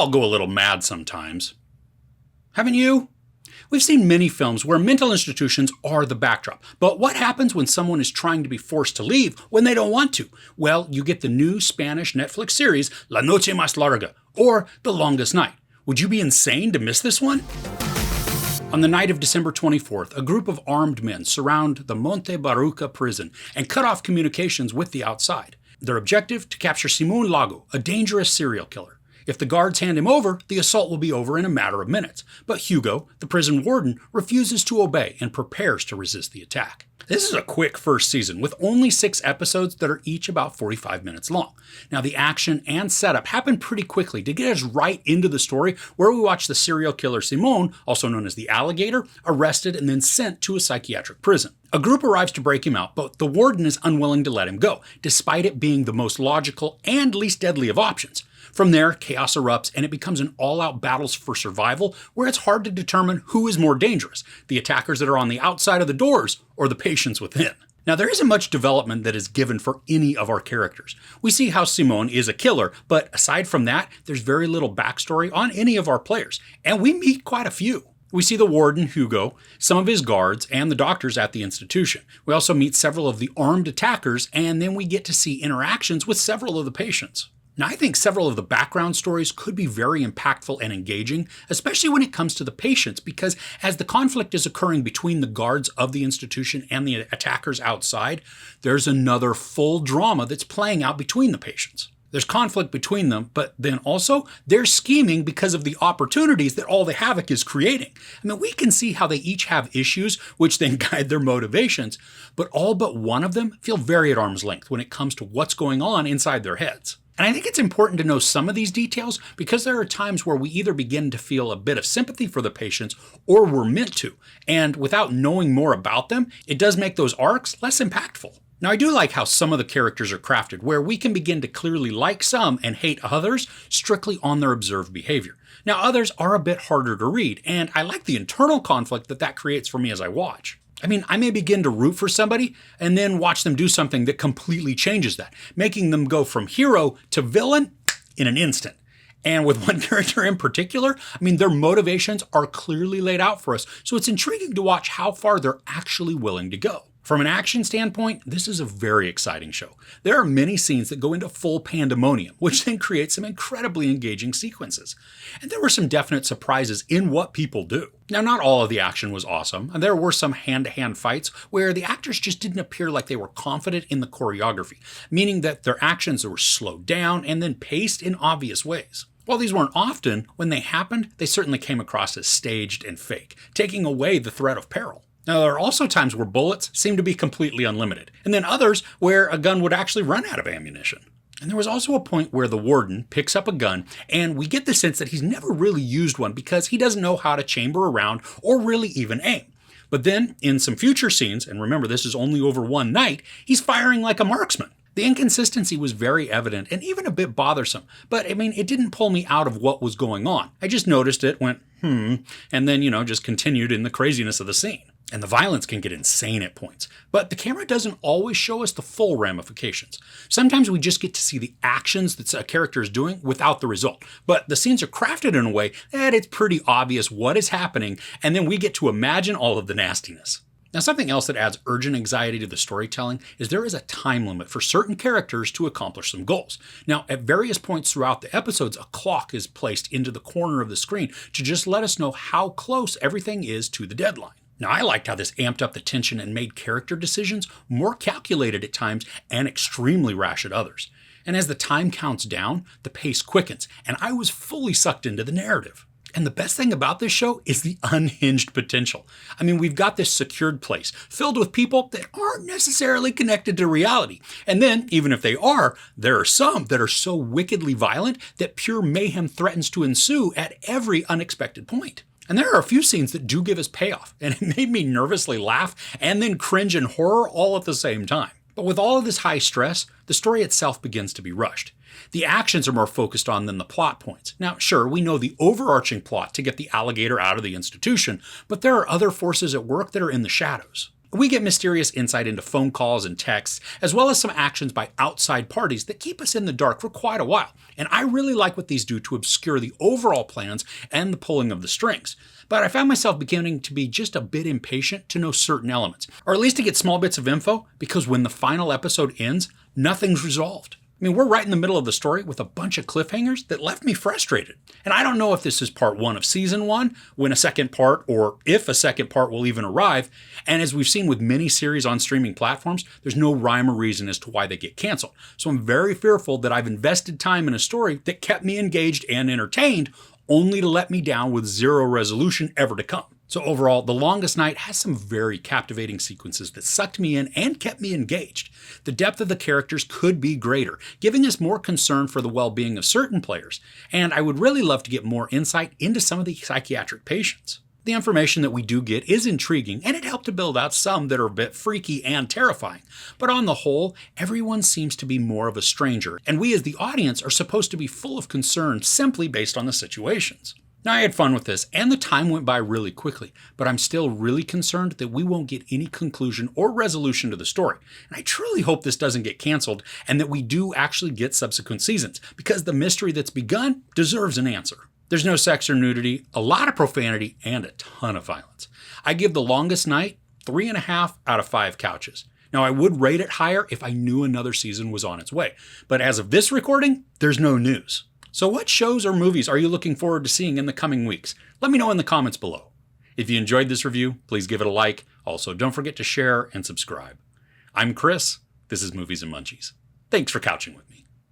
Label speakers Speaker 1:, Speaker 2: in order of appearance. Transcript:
Speaker 1: all go a little mad sometimes. Haven't you? We've seen many films where mental institutions are the backdrop, but what happens when someone is trying to be forced to leave when they don't want to? Well, you get the new Spanish Netflix series, La Noche Más Larga, or The Longest Night. Would you be insane to miss this one? On the night of December 24th, a group of armed men surround the Monte Baruca prison and cut off communications with the outside. Their objective? To capture Simón Lago, a dangerous serial killer. If the guards hand him over, the assault will be over in a matter of minutes. But Hugo, the prison warden, refuses to obey and prepares to resist the attack. This is a quick first season with only 6 episodes that are each about 45 minutes long. Now the action and setup happen pretty quickly to get us right into the story where we watch the serial killer Simón, also known as the Alligator, arrested and then sent to a psychiatric prison. A group arrives to break him out, but the warden is unwilling to let him go, despite it being the most logical and least deadly of options. From there, chaos erupts and it becomes an all-out battle for survival where it's hard to determine who is more dangerous, the attackers that are on the outside of the doors or the patients within. Now, there isn't much development that is given for any of our characters. We see how Simón is a killer, but aside from that, there's very little backstory on any of our players, and we meet quite a few. We see the warden, Hugo, some of his guards, and the doctors at the institution. We also meet several of the armed attackers, and then we get to see interactions with several of the patients. Now, I think several of the background stories could be very impactful and engaging, especially when it comes to the patients, because as the conflict is occurring between the guards of the institution and the attackers outside, there's another full drama that's playing out between the patients. There's conflict between them, but then also they're scheming because of the opportunities that all the havoc is creating. I mean, we can see how they each have issues, which then guide their motivations, but all but one of them feel very at arm's length when it comes to what's going on inside their heads. And I think it's important to know some of these details because there are times where we either begin to feel a bit of sympathy for the patients or we're meant to. And without knowing more about them, it does make those arcs less impactful. Now, I do like how some of the characters are crafted, where we can begin to clearly like some and hate others strictly on their observed behavior. Now, others are a bit harder to read, and I like the internal conflict that creates for me as I watch. I mean, I may begin to root for somebody and then watch them do something that completely changes that, making them go from hero to villain in an instant. And with one character in particular, I mean, their motivations are clearly laid out for us, so it's intriguing to watch how far they're actually willing to go. From an action standpoint, this is a very exciting show. There are many scenes that go into full pandemonium, which then creates some incredibly engaging sequences. And there were some definite surprises in what people do. Now, not all of the action was awesome, and there were some hand-to-hand fights where the actors just didn't appear like they were confident in the choreography, meaning that their actions were slowed down and then paced in obvious ways. While these weren't often, when they happened, they certainly came across as staged and fake, taking away the threat of peril. Now, there are also times where bullets seem to be completely unlimited, and then others where a gun would actually run out of ammunition. And there was also a point where the warden picks up a gun, and we get the sense that he's never really used one because he doesn't know how to chamber a round or really even aim. But then, in some future scenes, and remember this is only over one night, he's firing like a marksman. The inconsistency was very evident and even a bit bothersome, but I mean, it didn't pull me out of what was going on. I just noticed it, went, and then, just continued in the craziness of the scene. And the violence can get insane at points. But the camera doesn't always show us the full ramifications. Sometimes we just get to see the actions that a character is doing without the result. But the scenes are crafted in a way that it's pretty obvious what is happening, and then we get to imagine all of the nastiness. Now, something else that adds urgent anxiety to the storytelling is there is a time limit for certain characters to accomplish some goals. Now, at various points throughout the episodes, a clock is placed into the corner of the screen to just let us know how close everything is to the deadline. Now, I liked how this amped up the tension and made character decisions more calculated at times and extremely rash at others. And as the time counts down, the pace quickens, and I was fully sucked into the narrative. And the best thing about this show is the unhinged potential. I mean, we've got this secured place filled with people that aren't necessarily connected to reality. And then, even if they are, there are some that are so wickedly violent that pure mayhem threatens to ensue at every unexpected point. And there are a few scenes that do give us payoff, and it made me nervously laugh and then cringe in horror all at the same time. But with all of this high stress, the story itself begins to be rushed. The actions are more focused on than the plot points. Now, sure, we know the overarching plot to get the alligator out of the institution, but there are other forces at work that are in the shadows. We get mysterious insight into phone calls and texts, as well as some actions by outside parties that keep us in the dark for quite a while. And I really like what these do to obscure the overall plans and the pulling of the strings. But I found myself beginning to be just a bit impatient to know certain elements, or at least to get small bits of info, because when the final episode ends, nothing's resolved. I mean, we're right in the middle of the story with a bunch of cliffhangers that left me frustrated. And I don't know if this is part 1 of season 1, when a second part, or if a second part will even arrive. And as we've seen with many series on streaming platforms, there's no rhyme or reason as to why they get canceled. So I'm very fearful that I've invested time in a story that kept me engaged and entertained, only to let me down with zero resolution ever to come. So overall, The Longest Night has some very captivating sequences that sucked me in and kept me engaged. The depth of the characters could be greater, giving us more concern for the well-being of certain players, and I would really love to get more insight into some of the psychiatric patients. The information that we do get is intriguing, and it helped to build out some that are a bit freaky and terrifying. But on the whole, everyone seems to be more of a stranger, and we as the audience are supposed to be full of concern simply based on the situations. Now, I had fun with this, and the time went by really quickly, but I'm still really concerned that we won't get any conclusion or resolution to the story. And I truly hope this doesn't get canceled, and that we do actually get subsequent seasons, because the mystery that's begun deserves an answer. There's no sex or nudity, a lot of profanity, and a ton of violence. I give The Longest Night 3.5 out of 5 couches. Now, I would rate it higher if I knew another season was on its way, but as of this recording, there's no news. So what shows or movies are you looking forward to seeing in the coming weeks? Let me know in the comments below. If you enjoyed this review, please give it a like. Also, don't forget to share and subscribe. I'm Chris. This is Movies and Munchies. Thanks for couching with me.